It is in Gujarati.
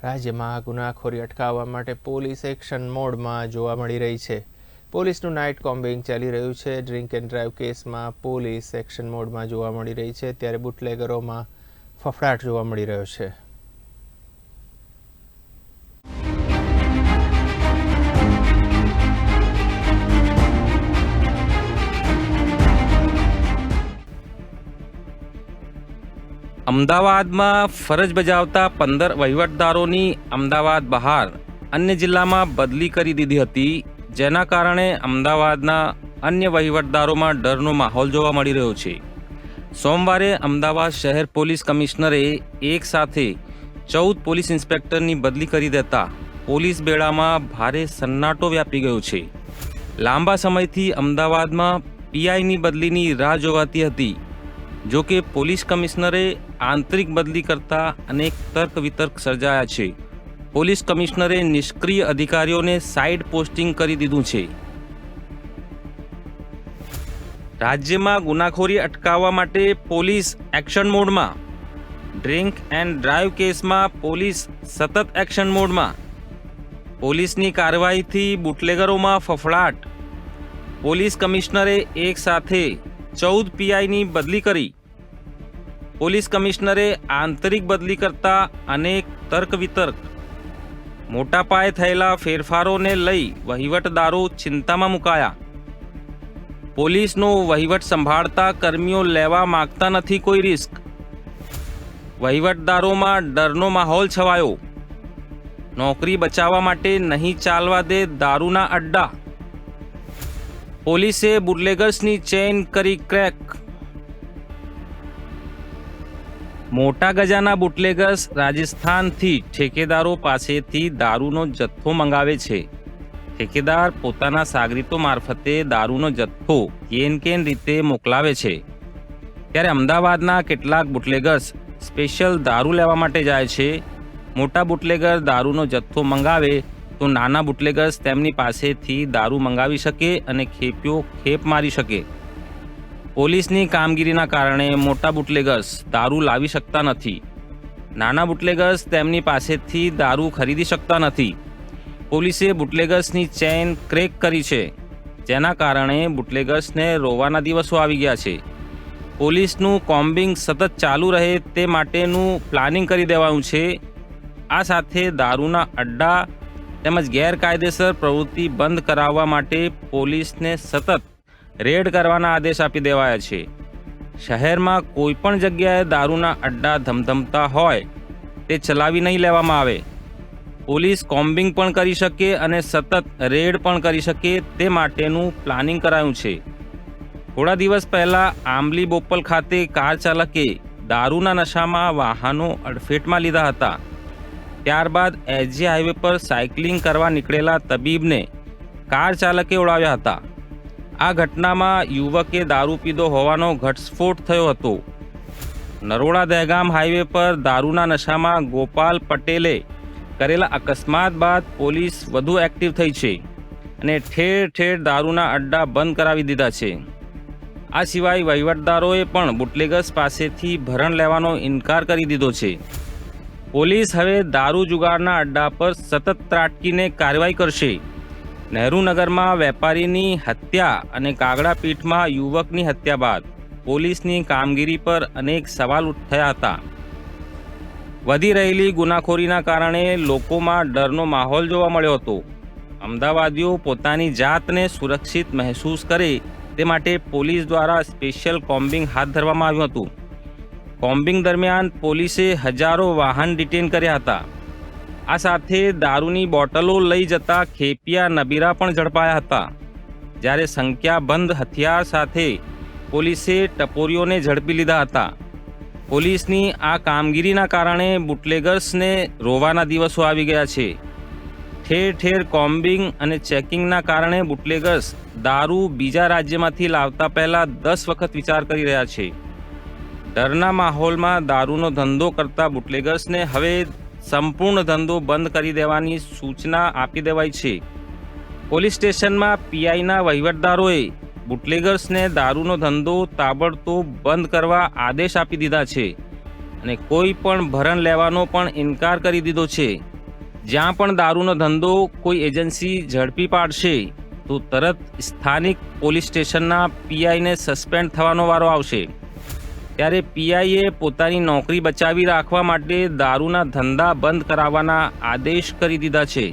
રાજ્યમાં ગુનાખોરી અટકાવવા માટે પોલીસ એક્શન મોડમાં જોવા મળી રહી છે. પોલીસનું નાઇટ કોમ્બિંગ ચાલી રહ્યું છે. ડ્રિંક એન્ડ ડ્રાઈવ કેસમાં પોલીસ એક્શન મોડમાં જોવા મળી રહી છે, ત્યારે બુટલેગરોમાં ફફડાટ જોવા મળી રહ્યો છે. અમદાવાદમાં ફરજ બજાવતા 15 વહીવટદારોની અમદાવાદ બહાર અન્ય જિલ્લામાં બદલી કરી દીધી હતી, જેના કારણે અમદાવાદના અન્ય વહીવટદારોમાં ડરનો માહોલ જોવા મળી રહ્યો છે. સોમવારે અમદાવાદ શહેર પોલીસ કમિશનરે એક સાથે 14 પોલીસ ઇન્સ્પેક્ટરની બદલી કરી દેતા પોલીસ બેડામાં ભારે સન્નાટો વ્યાપી ગયો છે. લાંબા સમયથી અમદાવાદમાં પીઆઈની બદલીની રાહ જોવાતી હતી. જો કે પોલીસ કમિશનરે આંતરિક બદલી કરતા અનેક તર્ક વિતર્ક સર્જાયા છે. પોલીસ કમિશનરે નિષ્ક્રિય અધિકારીઓને સાઇડ પોસ્ટિંગ કરી દીધું છે. રાજ્યમાં ગુનાખોરી અટકાવવા માટે પોલીસ એક્શન મોડમાં. ડ્રિંક એન્ડ ડ્રાઈવ કેસમાં પોલીસ સતત એક્શન મોડમાં. પોલીસની કાર્યવાહીથી બુટલેગરોમાં ફફડાટ. પોલીસ કમિશનરે એક સાથે 14 પીઆઈની બદલી કરી. પોલીસ કમિશનરે આંતરિક બદલી કરતા અનેક તર્ક વિતર્ક. મોટા પાયે થયેલા ફેરફારોને લઈ વહીવટદારો ચિંતામાં મુકાયા. પોલીસનો વહીવટ સંભાળતા કર્મીઓ લેવા માંગતા નથી કોઈ રિસ્ક. વહીવટદારોમાં ડરનો માહોલ છવાયો. નોકરી બચાવવા માટે નહીં ચાલવા દે દારૂના અડ્ડા. પોલીસે બુટલેગર્સની ચેઇન કરી ક્રેક. મોટા ગજાના બુટલેગર્સ રાજસ્થાનથી ઠેકેદારો પાસેથી દારૂનો જથ્થો મંગાવે છે. ઠેકેદાર પોતાના સાગરીતો મારફતે દારૂનો જથ્થો કેન રીતે મોકલાવે છે. ત્યારે અમદાવાદના કેટલાક બુટલેગર્સ સ્પેશિયલ દારૂ લેવા માટે જાય છે. મોટા બુટલેગર દારૂનો જથ્થો મંગાવે તો નાના બુટલેગર્સ તેમની પાસેથી દારૂ મંગાવી શકે અને ખેપીઓ ખેપ મારી શકે. પોલીસની કામગીરીના કારણે મોટા બુટલેગર્સ દારૂ લાવી શકતા નથી. નાના બુટલેગર્સ તેમની પાસેથી દારૂ ખરીદી શકતા નથી. પોલીસે બુટલેગર્સની ચેઇન ક્રેક કરી છે, જેના કારણે બુટલેગર્સને રોવાના દિવસો આવી ગયા છે. પોલીસનું કોમ્બિંગ સતત ચાલુ રહે તે માટેનું પ્લાનિંગ કરી દેવાયું છે. આ સાથે દારૂના અડ્ડા તેમજ ગેરકાયદેસર પ્રવૃત્તિ બંધ કરાવવા માટે પોલીસને સતત રેડ કરવાના આદેશ આપી દેવાયા છે. શહેરમાં કોઈપણ જગ્યાએ દારૂના અડ્ડા ધમધમતા હોય તે ચલાવી નહીં લેવામાં આવે. પોલીસ કોમ્બિંગ પણ કરી શકે અને સતત રેડ પણ કરી શકે તે માટેનું પ્લાનિંગ કરાયું છે. થોડા દિવસ પહેલાં આંબલી બોપલ ખાતે કાર ચાલકે દારૂના નશામાં વાહનો અડફેટમાં લીધા હતા. ત્યારબાદ એસજી હાઈવે પર સાયકલિંગ કરવા નીકળેલા તબીબને કાર ચાલકે ઉડાવ્યા હતા. આ ઘટનામાં યુવકે દારૂ પીધો હોવાનો ઘટસ્ફોટ થયો હતો. નરોડા દહેગામ હાઈવે પર દારૂના નશામાં ગોપાલ પટેલે કરેલા અકસ્માત બાદ પોલીસ વધુ એક્ટિવ થઈ છે અને ઠેર ઠેર દારૂના અડ્ડા બંધ કરાવી દીધા છે. આ સિવાય વહીવટદારોએ પણ બુટલેગર્સ પાસેથી ભરણ લેવાનો ઇનકાર કરી દીધો છે. પોલીસ હવે દારૂ જુગારના અડ્ડા પર સતત ત્રાટકીને કાર્યવાહી કરશે. નહેરુનગરમાં વેપારીની હત્યા અને કાગડાપીઠમાં યુવકની હત્યા બાદ પોલીસની કામગીરી પર અનેક સવાલ થયા હતા. વધી રહેલી ગુનાખોરીના કારણે લોકોમાં ડરનો માહોલ જોવા મળ્યો હતો. અમદાવાદીઓ પોતાની જાતને સુરક્ષિત મહેસૂસ કરે તે માટે પોલીસ દ્વારા સ્પેશિયલ કોમ્બિંગ હાથ ધરવામાં આવ્યું હતું. કોમ્બિંગ દરમિયાન પોલીસે હજારો વાહન ડિટેન કર્યા હતા. આ સાથે દારૂની બોટલો લઈ જતા ખેપિયા નબીરા પણ ઝડપાયા હતા. જ્યારે સંખ્યાબંધ હથિયાર સાથે પોલીસે ટપોરીઓને ઝડપી લીધા હતા. પોલીસની આ કામગીરીના કારણે બુટલેગર્સને રોવાના દિવસો આવી ગયા છે. ઠેર ઠેર કોમ્બિંગ અને ચેકિંગના કારણે બુટલેગર્સ દારૂ બીજા રાજ્યમાંથી લાવતા પહેલાં 10 વખત વિચાર કરી રહ્યા છે. ડરના માહોલમાં દારૂનો ધંધો કરતા બુટલેગર્સને હવે સંપૂર્ણ ધંધો બંધ કરી દેવાની સૂચના આપી દેવાઈ છે. પોલીસ સ્ટેશનમાં પીઆઈના વહીવટદારોએ બુટલેગર્સને દારૂનો ધંધો તાબડતોબ બંધ કરવા આદેશ આપી દીધા છે. અને કોઈ પણ ભરણ લેવાનો પણ ઇનકાર કરી દીધો છે. જ્યાં પણ દારૂનો ધંધો કોઈ એજન્સી ઝડપી પાડશે તો તરત સ્થાનિક પોલીસ સ્ટેશનના પીઆઈને સસ્પેન્ડ થવાનો વારો આવશે. ત્યારે પીઆઈએ પોતાની નોકરી બચાવી રાખવા માટે દારૂના ધંધા બંધ કરાવવાના આદેશ કરી દીધા છે.